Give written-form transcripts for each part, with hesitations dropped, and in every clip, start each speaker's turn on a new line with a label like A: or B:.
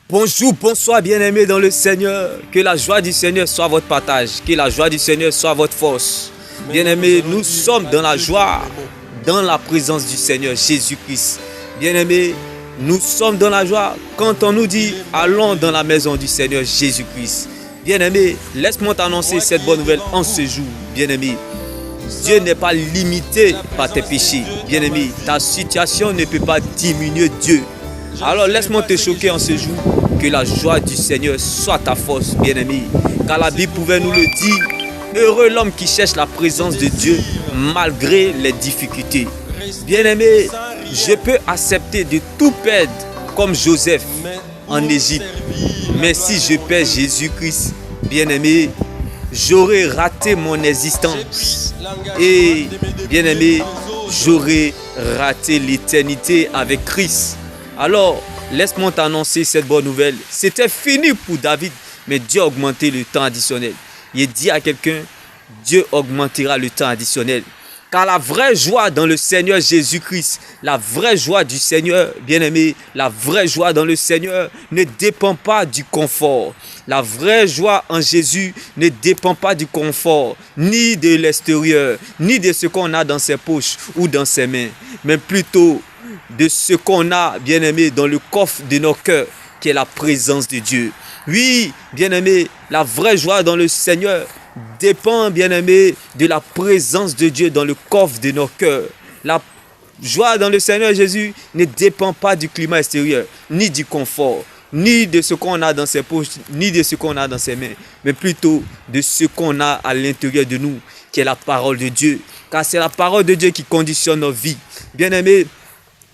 A: Bonjour, bonsoir bien-aimés dans le Seigneur. Que la joie du Seigneur soit votre partage. Que la joie du Seigneur soit votre force. Bien-aimés, nous sommes dans la joie, dans la présence du Seigneur Jésus-Christ. Bien-aimés, nous sommes dans la joie quand on nous dit allons dans la maison du Seigneur Jésus-Christ. Bien-aimés, laisse-moi t'annoncer cette bonne nouvelle en ce jour. Bien-aimés, Dieu n'est pas limité par tes péchés. Bien-aimé, ta situation ne peut pas diminuer Dieu. Alors laisse-moi te choquer en ce jour. Que la joie du Seigneur soit ta force, bien-aimé. Car la Bible pouvait nous le dire. Heureux l'homme qui cherche la présence de Dieu malgré les difficultés. Bien-aimé, je peux accepter de tout perdre comme Joseph en Égypte. Mais si je perds Jésus-Christ, bien-aimé, j'aurais raté mon existence. Et bien-aimé, j'aurais raté l'éternité avec Christ. Alors, laisse-moi t'annoncer cette bonne nouvelle. C'était fini pour David, mais Dieu a augmenté le temps additionnel. Il dit à quelqu'un, Dieu augmentera le temps additionnel. Car la vraie joie dans le Seigneur Jésus-Christ, la vraie joie du Seigneur, bien-aimé, la vraie joie dans le Seigneur ne dépend pas du confort. La vraie joie en Jésus ne dépend pas du confort, ni de l'extérieur, ni de ce qu'on a dans ses poches ou dans ses mains, mais plutôt de ce qu'on a, bien-aimé, dans le coffre de nos cœurs, qui est la présence de Dieu. Oui, bien-aimé, la vraie joie dans le Seigneur dépend, bien-aimé, de la présence de Dieu dans le coffre de nos cœurs. La joie dans le Seigneur Jésus ne dépend pas du climat extérieur, ni du confort, ni de ce qu'on a dans ses poches, ni de ce qu'on a dans ses mains, mais plutôt de ce qu'on a à l'intérieur de nous, qui est la parole de Dieu. Car c'est la parole de Dieu qui conditionne nos vies. Bien-aimé,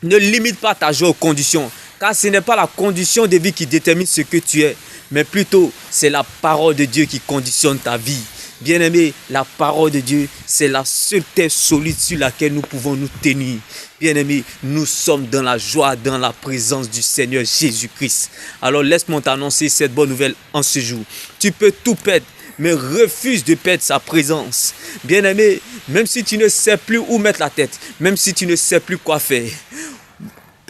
A: ne limite pas ta joie aux conditions, car ce n'est pas la condition de vie qui détermine ce que tu es, mais plutôt c'est la parole de Dieu qui conditionne ta vie. Bien-aimé, la parole de Dieu, c'est la seule terre solide sur laquelle nous pouvons nous tenir. Bien-aimé, nous sommes dans la joie, dans la présence du Seigneur Jésus-Christ. Alors laisse-moi t'annoncer cette bonne nouvelle en ce jour. Tu peux tout perdre, mais refuse de perdre sa présence. Bien-aimé, même si tu ne sais plus où mettre la tête, même si tu ne sais plus quoi faire,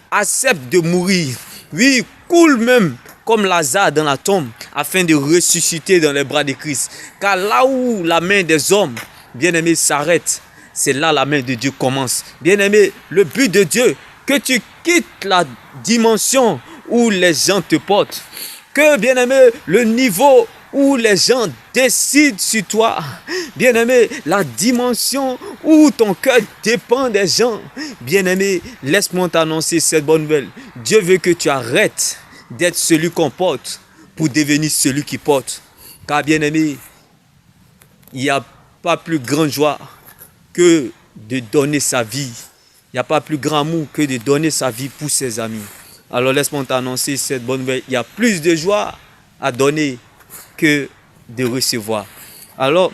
A: accepte de mourir. Oui, coule même comme Lazare dans la tombe, afin de ressusciter dans les bras de Christ. Car là où la main des hommes, bien-aimé, s'arrête, c'est là la main de Dieu commence. Bien-aimé, le but de Dieu, que tu quittes la dimension où les gens te portent. Que, bien-aimé, le niveau où les gens décident sur toi. Bien-aimé, la dimension où ton cœur dépend des gens. Bien-aimé, laisse-moi t'annoncer cette bonne nouvelle. Dieu veut que tu arrêtes d'être celui qu'on porte pour devenir celui qui porte. Car bien-aimé, il n'y a pas plus grande joie que de donner sa vie. Il n'y a pas plus grand amour que de donner sa vie pour ses amis. Alors laisse-moi t'annoncer cette bonne nouvelle. Il y a plus de joie à donner que de recevoir. Alors,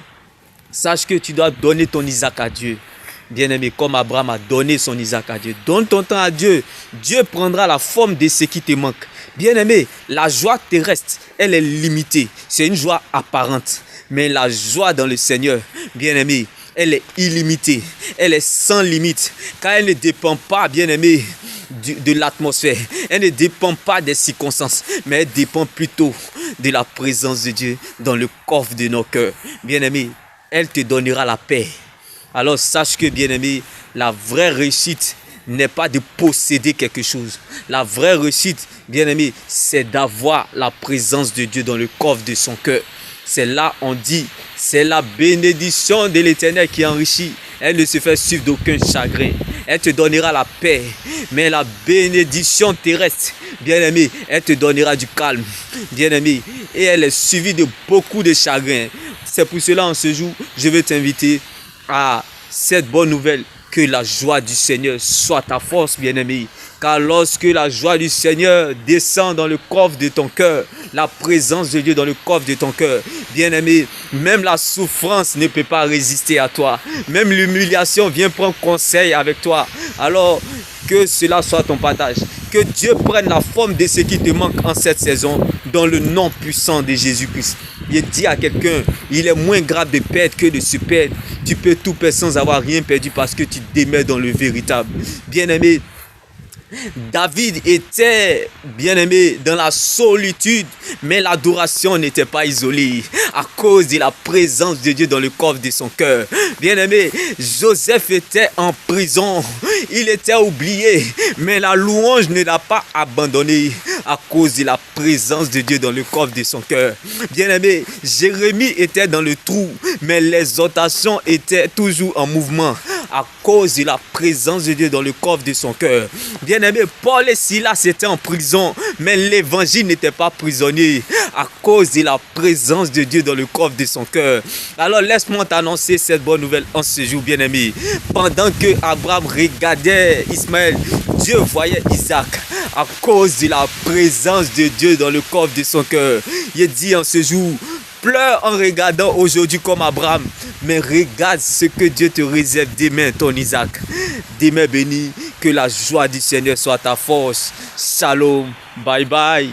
A: sache que tu dois donner ton Isaac à Dieu. Bien-aimé, comme Abraham a donné son Isaac à Dieu. Donne ton temps à Dieu. Dieu prendra la forme de ce qui te manque. Bien-aimé, la joie terrestre, elle est limitée. C'est une joie apparente. Mais la joie dans le Seigneur, bien-aimé, elle est illimitée. Elle est sans limite. Car elle ne dépend pas, bien-aimé, de l'atmosphère. Elle ne dépend pas des circonstances. Mais elle dépend plutôt de la présence de Dieu dans le coffre de nos cœurs. Bien-aimé, elle te donnera la paix. Alors sache que, bien-aimé, la vraie réussite n'est pas de posséder quelque chose. La vraie réussite, bien-aimé, c'est d'avoir la présence de Dieu dans le coffre de son cœur. C'est là, on dit, c'est la bénédiction de l'Éternel qui enrichit. Elle ne se fait suivre d'aucun chagrin. Elle te donnera la paix. Mais la bénédiction terrestre, bien-aimé, elle te donnera du calme. Bien-aimé, et elle est suivie de beaucoup de chagrin. C'est pour cela, en ce jour, je veux t'inviter à cette bonne nouvelle. Que la joie du Seigneur soit ta force, bien-aimé. Car lorsque la joie du Seigneur descend dans le coffre de ton cœur, la présence de Dieu dans le coffre de ton cœur, bien-aimé, même la souffrance ne peut pas résister à toi. Même l'humiliation vient prendre conseil avec toi. Alors, que cela soit ton partage. Que Dieu prenne la forme de ce qui te manque en cette saison, dans le nom puissant de Jésus-Christ. Il dit à quelqu'un, il est moins grave de perdre que de se perdre. Tu peux tout perdre sans avoir rien perdu parce que tu demeures dans le véritable. Bien-aimé, David était, bien-aimé, dans la solitude, mais l'adoration n'était pas isolée à cause de la présence de Dieu dans le coffre de son cœur. Bien-aimé, Joseph était en prison, il était oublié, mais la louange ne l'a pas abandonné à cause de la présence de Dieu dans le coffre de son cœur. Bien-aimé, Jérémie était dans le trou, mais l'exhortation était toujours en mouvement à cause de la présence de Dieu dans le coffre de son cœur. Bien-aimé, Paul et Silas étaient en prison, mais l'évangile n'était pas prisonnier à cause de la présence de Dieu dans le coffre de son cœur. Alors laisse-moi t'annoncer cette bonne nouvelle en ce jour, bien-aimé. Pendant que Abraham regardait Ismaël, Dieu voyait Isaac à cause de la présence de Dieu dans le coffre de son cœur. Il dit en ce jour, pleure en regardant aujourd'hui comme Abraham, mais regarde ce que Dieu te réserve demain, ton Isaac. Demain béni, que la joie du Seigneur soit ta force. Shalom, bye bye.